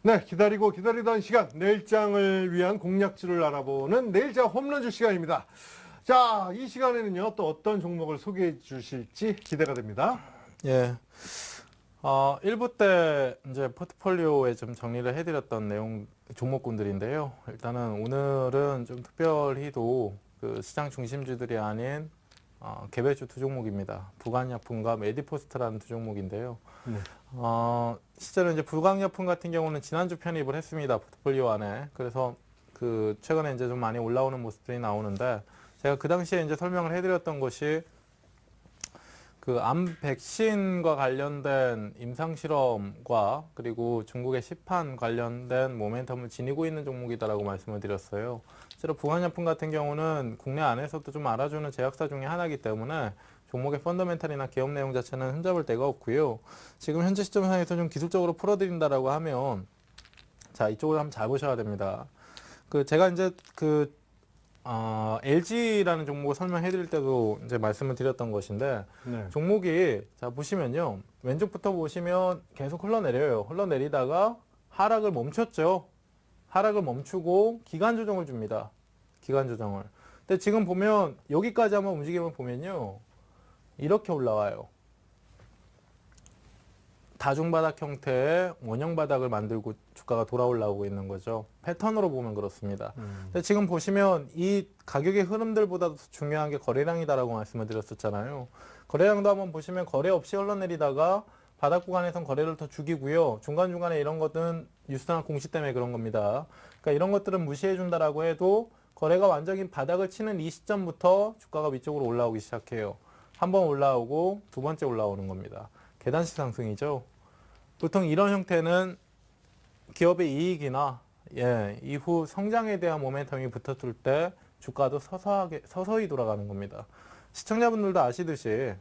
네, 기다리고 기다리던 시간, 내일장을 위한 공략주를 알아보는 내일장 홈런주 시간입니다. 자, 이 시간에는요, 또 어떤 종목을 소개해 주실지 기대가 됩니다. 예. 1부 때 이제 포트폴리오에 좀 정리를 해드렸던 내용 종목군들인데요. 일단은 오늘은 좀 특별히도 그 시장 중심주들이 아닌 개별주 두 종목입니다. 부강약품과 메디포스트라는 두 종목인데요. 네. 실제로 이제 부강약품 같은 경우는 지난주 편입을 했습니다. 포트폴리오 안에. 그래서 그 최근에 이제 좀 많이 올라오는 모습들이 나오는데 제가 그 당시에 이제 설명을 해드렸던 것이 그 암 백신과 관련된 임상 실험과 그리고 중국의 시판 관련된 모멘텀을 지니고 있는 종목이다라고 말씀을 드렸어요. 실제로 부강약품 같은 경우는 국내 안에서도 좀 알아주는 제약사 중에 하나이기 때문에 종목의 펀더멘탈이나 기업 내용 자체는 흠잡을 데가 없고요. 지금 현재 시점상에서 좀 기술적으로 풀어드린다라고 하면 자, 이쪽을 한번 잘 보셔야 됩니다. 그 제가 이제 LG라는 종목을 설명해 드릴 때도 이제 말씀을 드렸던 것인데 네. 종목이 자 보시면요. 왼쪽부터 보시면 계속 흘러내려요. 흘러내리다가 하락을 멈췄죠. 하락을 멈추고 기간 조정을 줍니다. 기간 조정을. 근데 지금 보면 여기까지 한번 움직임을 보면요. 이렇게 올라와요. 다중바닥 형태의 원형바닥을 만들고 주가가 돌아올라오고 있는 거죠. 패턴으로 보면 그렇습니다. 근데 지금 보시면 이 가격의 흐름들보다도 중요한 게 거래량이다라고 말씀을 드렸었잖아요. 거래량도 한번 보시면 거래 없이 흘러내리다가 바닥 구간에선 거래를 더 죽이고요. 중간중간에 이런 것들은 뉴스나 공시 때문에 그런 겁니다. 그러니까 이런 것들은 무시해 준다라고 해도 거래가 완전히 바닥을 치는 이 시점부터 주가가 위쪽으로 올라오기 시작해요. 한 번 올라오고 두 번째 올라오는 겁니다. 계단식 상승이죠. 보통 이런 형태는 기업의 이익이나 이후 성장에 대한 모멘텀이 붙었을 때 주가도 서서히 돌아가는 겁니다. 시청자분들도 아시듯이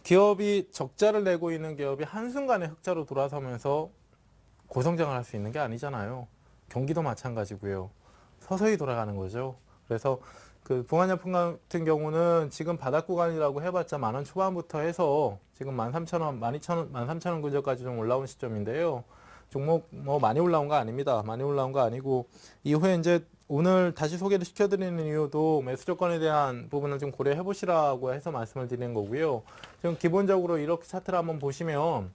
기업이 적자를 내고 있는 기업이 한순간에 흑자로 돌아서면서 고성장을 할 수 있는 게 아니잖아요. 경기도 마찬가지고요. 서서히 돌아가는 거죠. 그래서 그 부강약품 같은 경우는 지금 바닥 구간이라고 해봤자 10,000원 초반부터 해서 지금 13,000원, 12,000원, 13,000원 근처까지 좀 올라온 시점인데요. 종목 뭐 많이 올라온 거 아닙니다. 많이 올라온 거 아니고 이후에 이제 오늘 다시 소개를 시켜드리는 이유도 매수 조건에 대한 부분을 좀 고려해 보시라고 해서 말씀을 드리는 거고요. 지금 기본적으로 이렇게 차트를 한번 보시면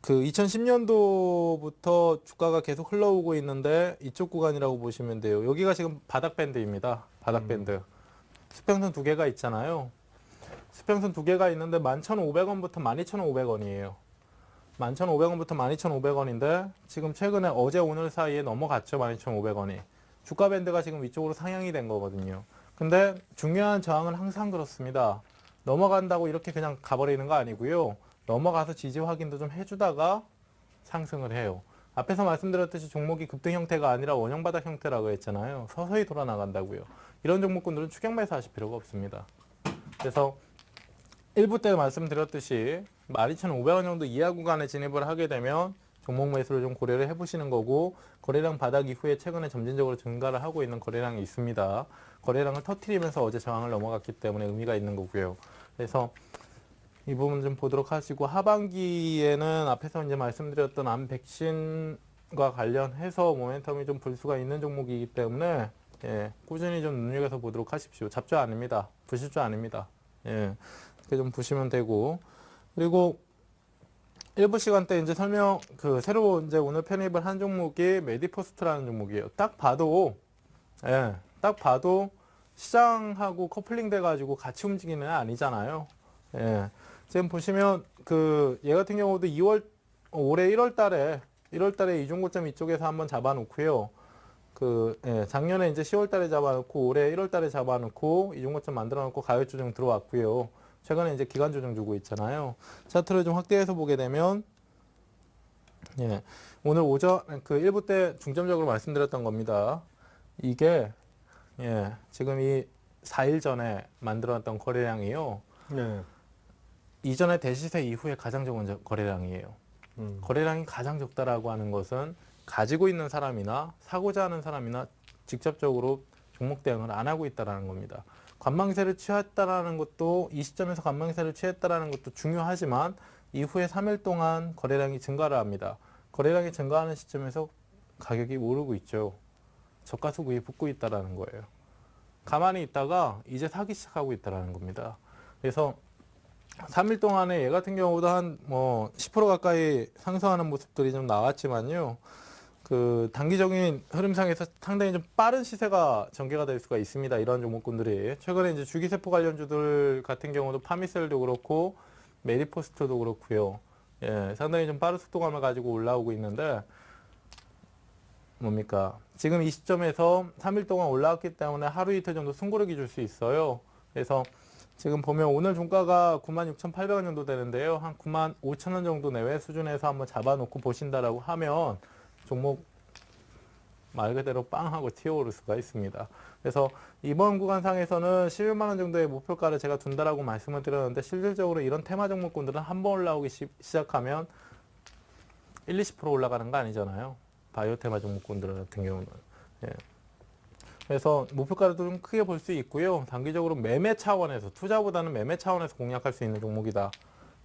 그 2010년도부터 주가가 계속 흘러오고 있는데 이쪽 구간이라고 보시면 돼요. 여기가 지금 바닥 밴드입니다. 바닥 밴드. 수평선 두 개가 있잖아요. 수평선 두 개가 있는데 11,500원부터 12,500원이에요. 11,500원부터 12,500원인데 지금 최근에 어제 오늘 사이에 넘어갔죠. 12,500원이. 주가 밴드가 지금 위쪽으로 상향이 된 거거든요. 근데 중요한 저항은 항상 그렇습니다. 넘어간다고 이렇게 그냥 가버리는 거 아니고요. 넘어가서 지지 확인도 좀 해주다가 상승을 해요. 앞에서 말씀드렸듯이 종목이 급등 형태가 아니라 원형 바닥 형태라고 했잖아요. 서서히 돌아 나간다고요. 이런 종목군들은 추격 매수하실 필요가 없습니다. 그래서 1부 때 말씀드렸듯이 12,500원 정도 이하 구간에 진입을 하게 되면 종목 매수를 좀 고려를 해보시는 거고 거래량 바닥 이후에 최근에 점진적으로 증가를 하고 있는 거래량이 있습니다. 거래량을 터트리면서 어제 저항을 넘어갔기 때문에 의미가 있는 거고요. 그래서 이 부분 좀 보도록 하시고 하반기에는 앞에서 이제 말씀드렸던 암 백신과 관련해서 모멘텀이 좀 볼 수가 있는 종목이기 때문에 꾸준히 좀 눈여겨서 보도록 하십시오. 잡주 아닙니다. 부실주 아닙니다. 이렇게 좀 보시면 되고 그리고 일부 시간대 이제 설명 새로 이제 오늘 편입을 한 종목이 메디포스트라는 종목이에요. 딱 봐도 시장하고 커플링 돼가지고 같이 움직이는 애 아니잖아요. 지금 보시면 얘 같은 경우도 올해 1월 달에 이중고점 이쪽에서 한번 잡아놓고요. 작년에 이제 10월 달에 잡아놓고 올해 1월 달에 잡아놓고 이중고점 만들어 놓고 가격 조정 들어왔고요. 최근에 이제 기간 조정 주고 있잖아요. 차트를 좀 확대해서 보게 되면 오늘 오전 1부 때 중점적으로 말씀드렸던 겁니다. 이게 지금 이 4일 전에 만들어놨던 거래량이요. 네. 이전에 대시세 이후에 가장 적은 거래량이에요. 거래량이 가장 적다라고 하는 것은 가지고 있는 사람이나 사고자 하는 사람이나 직접적으로 종목 대응을 안 하고 있다는 겁니다. 관망세를 취했다라는 것도 이 시점에서 관망세를 취했다라는 것도 중요하지만 이후에 3일 동안 거래량이 증가를 합니다. 거래량이 증가하는 시점에서 가격이 오르고 있죠. 저가 수급이 붙고 있다는 거예요. 가만히 있다가 이제 사기 시작하고 있다는 겁니다. 그래서 3일 동안에 얘 같은 경우도 한 뭐 10% 가까이 상승하는 모습들이 좀 나왔지만요. 그 단기적인 흐름상에서 상당히 좀 빠른 시세가 전개가 될 수가 있습니다. 이런 종목군들이 최근에 이제 주기세포 관련주들 같은 경우도 파미셀도 그렇고 메리포스트도 그렇고요. 예, 상당히 좀 빠른 속도감을 가지고 올라오고 있는데 뭡니까? 지금 이 시점에서 3일 동안 올라왔기 때문에 하루 이틀 정도 승부르기 줄 수 있어요. 그래서 지금 보면 오늘 종가가 96,800원 정도 되는데요. 한 95,000원 정도 내외 수준에서 한번 잡아놓고 보신다라고 하면 종목 말 그대로 빵 하고 튀어오를 수가 있습니다. 그래서 이번 구간상에서는 11만 원 정도의 목표가를 제가 둔다라고 말씀을 드렸는데 실질적으로 이런 테마 종목군들은 한번 올라오기 시작하면 1, 20% 올라가는 거 아니잖아요. 바이오 테마 종목군들 같은 경우는. 예. 그래서 목표가도 좀 크게 볼 수 있고요. 단기적으로 매매 차원에서 투자보다는 매매 차원에서 공략할 수 있는 종목이다.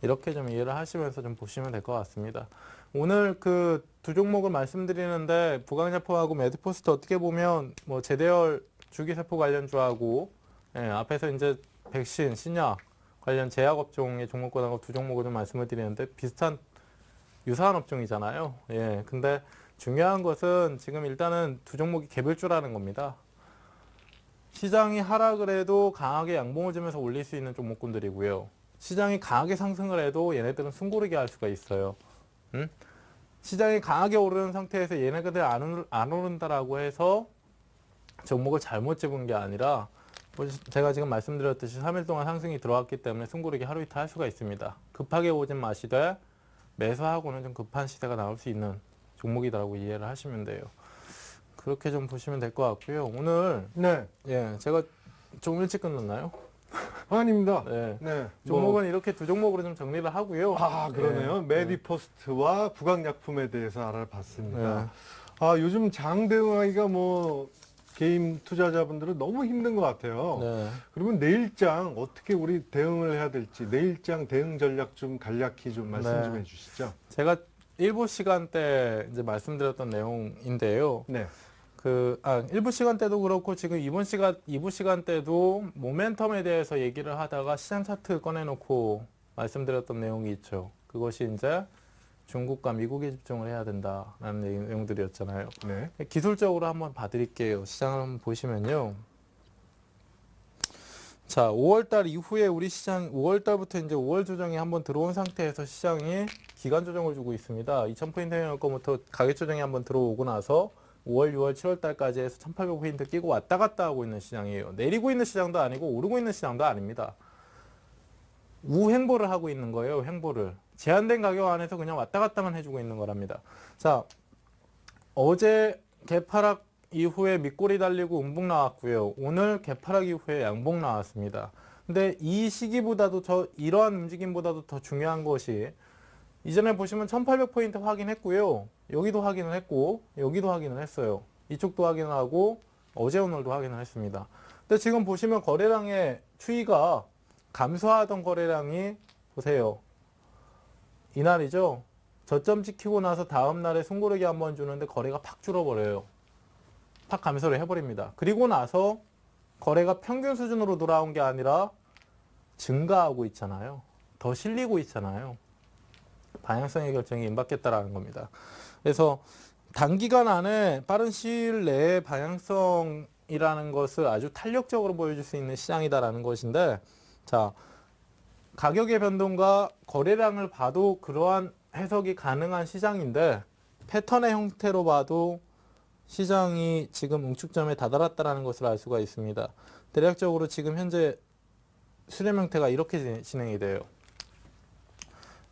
이렇게 좀 이해를 하시면서 좀 보시면 될 것 같습니다. 오늘 그 두 종목을 말씀드리는데 부강제포하고 메디포스트 어떻게 보면 뭐 제대열 주기세포 관련주하고 예, 앞에서 이제 백신, 신약 관련 제약업종의 종목군하고 두 종목을 좀 말씀을 드리는데 비슷한 유사한 업종이잖아요. 예, 근데 중요한 것은 지금 일단은 두 종목이 개별주라는 겁니다. 시장이 하락을 해도 강하게 양봉을 주면서 올릴 수 있는 종목군들이고요. 시장이 강하게 상승을 해도 얘네들은 숨고르게 할 수가 있어요. 시장이 강하게 오르는 상태에서 얘네들 안 오른다라고 해서 종목을 잘못 집은 게 아니라 제가 지금 말씀드렸듯이 3일 동안 상승이 들어왔기 때문에 숨고르기 하루 이틀 할 수가 있습니다. 급하게 오진 마시되 매수하고는 좀 급한 시세가 나올 수 있는 종목이라고 이해를 하시면 돼요. 그렇게 좀 보시면 될 것 같고요. 오늘 네. 예, 제가 좀 일찍 끝났나요? 아닙니다. 네. 네. 종목은 이렇게 두 종목으로 좀 정리를 하고요. 아, 그러네요. 예. 메디포스트와 부강약품에 대해서 알아봤습니다. 네. 아, 요즘 장 대응하기가 뭐 개인 투자자분들은 너무 힘든 것 같아요. 네. 그러면 내일장 어떻게 우리 대응을 해야 될지 내일장 대응 전략 좀 간략히 좀 말씀 네. 좀 해주시죠. 제가 일부 시간대 이제 말씀드렸던 내용인데요. 네. 일부 시간대도 그렇고 지금 이부 시간대도 모멘텀에 대해서 얘기를 하다가 시장 차트 꺼내놓고 말씀드렸던 내용이 있죠. 그것이 이제 중국과 미국에 집중을 해야 된다라는 내용들이었잖아요. 네. 기술적으로 한번 봐드릴게요. 시장을 한번 보시면요. 자, 5월달 이후에 우리 시장 5월달부터 이제 5월 조정이 한번 들어온 상태에서 시장이 기간 조정을 주고 있습니다. 2,000포인트 영역부터 가격 조정이 한번 들어오고 나서 5월, 6월, 7월달까지 해서 1,800포인트 끼고 왔다 갔다 하고 있는 시장이에요. 내리고 있는 시장도 아니고 오르고 있는 시장도 아닙니다. 우행보를 하고 있는 거예요. 횡보를. 제한된 가격 안에서 그냥 왔다 갔다만 해주고 있는 거랍니다. 자, 어제 개파락 이후에 밑골이 달리고 음봉 나왔고요. 오늘 개파락 이후에 양봉 나왔습니다. 근데 이 시기보다도 이러한 움직임보다도 더 중요한 것이 이전에 보시면 1800포인트 확인했고요. 여기도 확인을 했고 여기도 확인을 했어요. 이쪽도 확인을 하고 어제 오늘도 확인을 했습니다. 근데 지금 보시면 거래량의 추이가 감소하던 거래량이 보세요. 이날이죠. 저점 지키고 나서 다음 날에 숨고르기 한번 주는데 거래가 팍 줄어버려요. 팍 감소를 해버립니다. 그리고 나서 거래가 평균 수준으로 돌아온 게 아니라 증가하고 있잖아요. 더 실리고 있잖아요. 방향성의 결정이 임박했다라는 겁니다. 그래서 단기간 안에 빠른 시일 내에 방향성이라는 것을 아주 탄력적으로 보여줄 수 있는 시장이다라는 것인데, 자, 가격의 변동과 거래량을 봐도 그러한 해석이 가능한 시장인데 패턴의 형태로 봐도 시장이 지금 응축점에 다다랐다는 것을 알 수가 있습니다. 대략적으로 지금 현재 수렴 형태가 이렇게 진행이 돼요.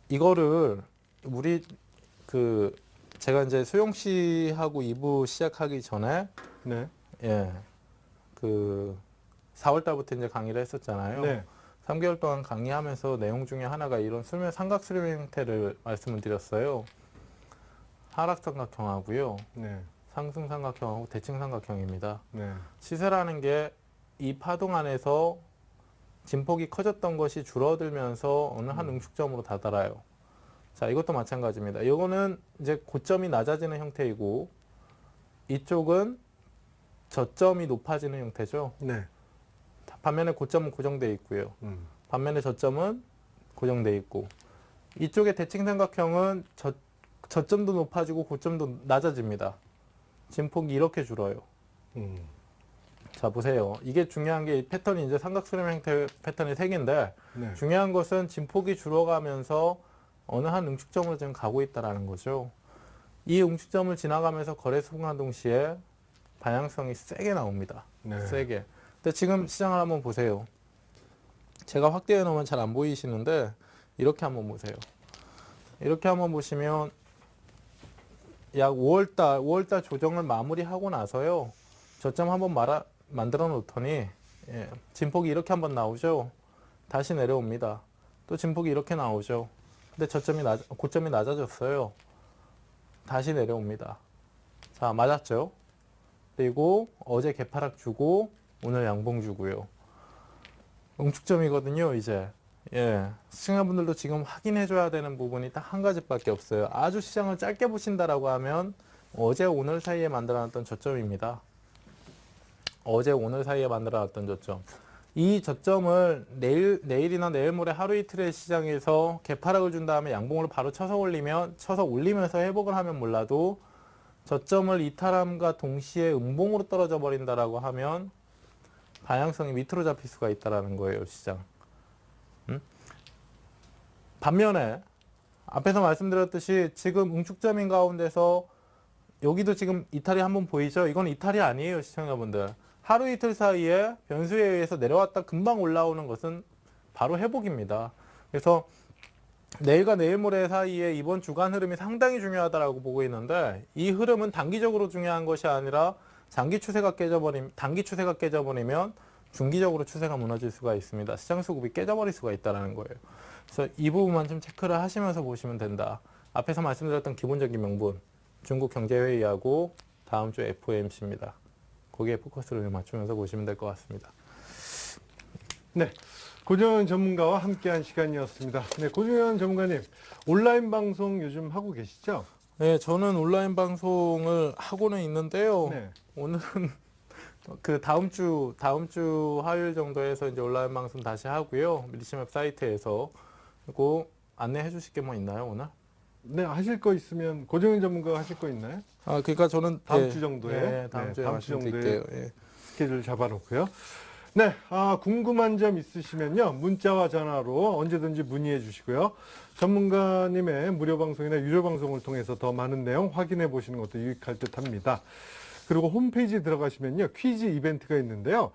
이거를 우리 제가 이제 소영 씨하고 2부 시작하기 전에 네. 4월 달부터 이제 강의를 했었잖아요. 네. 3개월 동안 강의하면서 내용 중에 하나가 이런 삼각 수렴 형태를 말씀을 드렸어요. 하락 삼각형하고요. 네. 상승 삼각형하고 대칭 삼각형입니다. 네. 시세라는 게 이 파동 안에서 진폭이 커졌던 것이 줄어들면서 어느 한 응축점으로 다다라요. 자, 이것도 마찬가지입니다. 이거는 이제 고점이 낮아지는 형태이고 이쪽은 저점이 높아지는 형태죠. 네. 반면에 고점은 고정돼 있고요. 음. 반면에 저점은 고정돼 있고 이쪽의 대칭삼각형은 저점도 높아지고 고점도 낮아집니다. 진폭이 이렇게 줄어요. 음. 자, 보세요. 이게 중요한 게 이 패턴이 이제 삼각수렴 형태 패턴이 3개인데 네. 중요한 것은 진폭이 줄어가면서 어느 한 응축점으로 지금 가고 있다는 거죠. 이 응축점을 지나가면서 거래 순간 동시에 방향성이 세게 나옵니다. 네. 세게. 근데 지금 시장을 한번 보세요. 제가 확대해 놓으면 잘 안 보이시는데 이렇게 한번 보세요. 이렇게 한번 보시면 약 5월달 조정을 마무리하고 나서요. 저점 한번 만들어 놓더니 진폭이 이렇게 한번 나오죠. 다시 내려옵니다. 또 진폭이 이렇게 나오죠. 근데 고점이 낮아졌어요. 다시 내려옵니다. 자, 맞았죠? 그리고 어제 개파락 주고 오늘 양봉 주고요. 응축점이거든요, 이제. 예. 시청자분들도 지금 확인해 줘야 되는 부분이 딱 한 가지밖에 없어요. 아주 시장을 짧게 보신다라고 하면 어제 오늘 사이에 만들어 놨던 저점입니다. 어제 오늘 사이에 만들어 놨던 저점. 이 저점을 내일이나 내일 모레 하루 이틀의 시장에서 개파락을 준 다음에 양봉을 바로 쳐서 올리면서 회복을 하면 몰라도 저점을 이탈함과 동시에 음봉으로 떨어져 버린다라고 하면 방향성이 밑으로 잡힐 수가 있다라는 거예요, 시장. 반면에 앞에서 말씀드렸듯이 지금 응축점인 가운데서 여기도 지금 이탈이 한번 보이죠? 이건 이탈이 아니에요, 시청자분들. 하루 이틀 사이에 변수에 의해서 내려왔다 금방 올라오는 것은 바로 회복입니다. 그래서 내일과 내일 모레 사이에 이번 주간 흐름이 상당히 중요하다고 보고 있는데 이 흐름은 단기적으로 중요한 것이 아니라 단기 추세가 깨져버리면 중기적으로 추세가 무너질 수가 있습니다. 시장 수급이 깨져버릴 수가 있다는 거예요. 그래서 이 부분만 좀 체크를 하시면서 보시면 된다. 앞에서 말씀드렸던 기본적인 명분, 중국 경제회의하고 다음 주 FOMC입니다. 거기에 포커스를 맞추면서 보시면 될 것 같습니다. 네. 고정현 전문가와 함께한 시간이었습니다. 네, 고정현 전문가님, 온라인 방송 요즘 하고 계시죠? 네, 저는 온라인 방송을 하고는 있는데요. 네. 오늘은 그 다음 주 화요일 정도에서 이제 온라인 방송 다시 하고요. 리치맵 사이트에서. 그리고 안내해 주실 게 뭐 있나요, 오늘? 네, 하실 거 있으면 고정현 전문가가 하실 거 있나요? 아, 그러니까 저는 다음 주 정도에. 네, 다음 주에 말씀드릴게요. 예. 스케줄 잡아놓고요. 네, 궁금한 점 있으시면요. 문자와 전화로 언제든지 문의해 주시고요. 전문가님의 무료 방송이나 유료 방송을 통해서 더 많은 내용 확인해 보시는 것도 유익할 듯 합니다. 그리고 홈페이지 들어가시면요. 퀴즈 이벤트가 있는데요.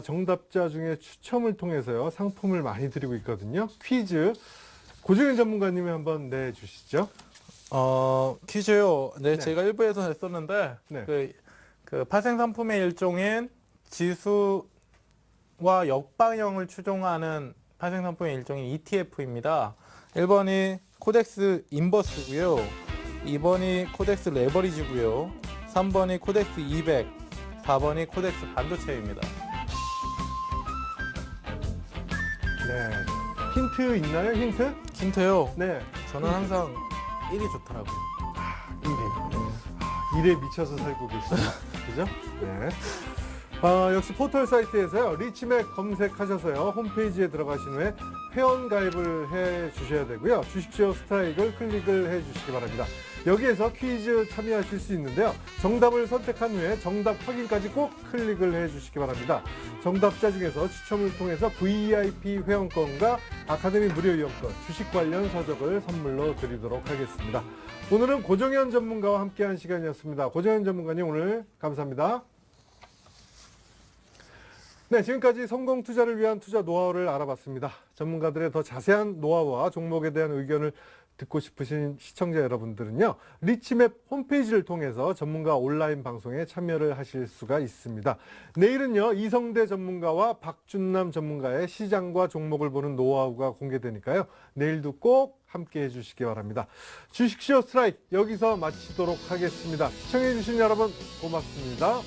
정답자 중에 추첨을 통해서요. 상품을 많이 드리고 있거든요. 퀴즈. 고정현 전문가님이 한번 내주시죠. 퀴즈요. 네, 네. 제가 일부에서 했었는데, 네. 그 파생상품의 일종인 지수와 역방형을 추종하는 파생상품의 일종인 ETF입니다. 1번이 코덱스 인버스고요. 2번이 코덱스 레버리지고요. 3번이 코덱스 200, 4번이 코덱스 반도체입니다. 네. 힌트 있나요? 힌트? 힌트요. 네. 저는 항상 1이 좋더라고요. 1위. 일에 미쳐서 살고 계시죠. 그죠? 네. 역시 포털 사이트에서요. 리치맥 검색하셔서요. 홈페이지에 들어가신 후에 회원 가입을 해 주셔야 되고요. 주식시어 스트라이크를 클릭을 해 주시기 바랍니다. 여기에서 퀴즈 참여하실 수 있는데요. 정답을 선택한 후에 정답 확인까지 꼭 클릭을 해 주시기 바랍니다. 정답자 중에서 추첨을 통해서 VIP 회원권과 아카데미 무료 이용권, 주식 관련 서적을 선물로 드리도록 하겠습니다. 오늘은 고정현 전문가와 함께한 시간이었습니다. 고정현 전문가님 오늘 감사합니다. 네, 지금까지 성공 투자를 위한 투자 노하우를 알아봤습니다. 전문가들의 더 자세한 노하우와 종목에 대한 의견을 듣고 싶으신 시청자 여러분들은요. 리치맵 홈페이지를 통해서 전문가 온라인 방송에 참여를 하실 수가 있습니다. 내일은요. 이성대 전문가와 박준남 전문가의 시장과 종목을 보는 노하우가 공개되니까요. 내일도 꼭 함께해 주시기 바랍니다. 주식시어 스트라이크 여기서 마치도록 하겠습니다. 시청해 주신 여러분 고맙습니다.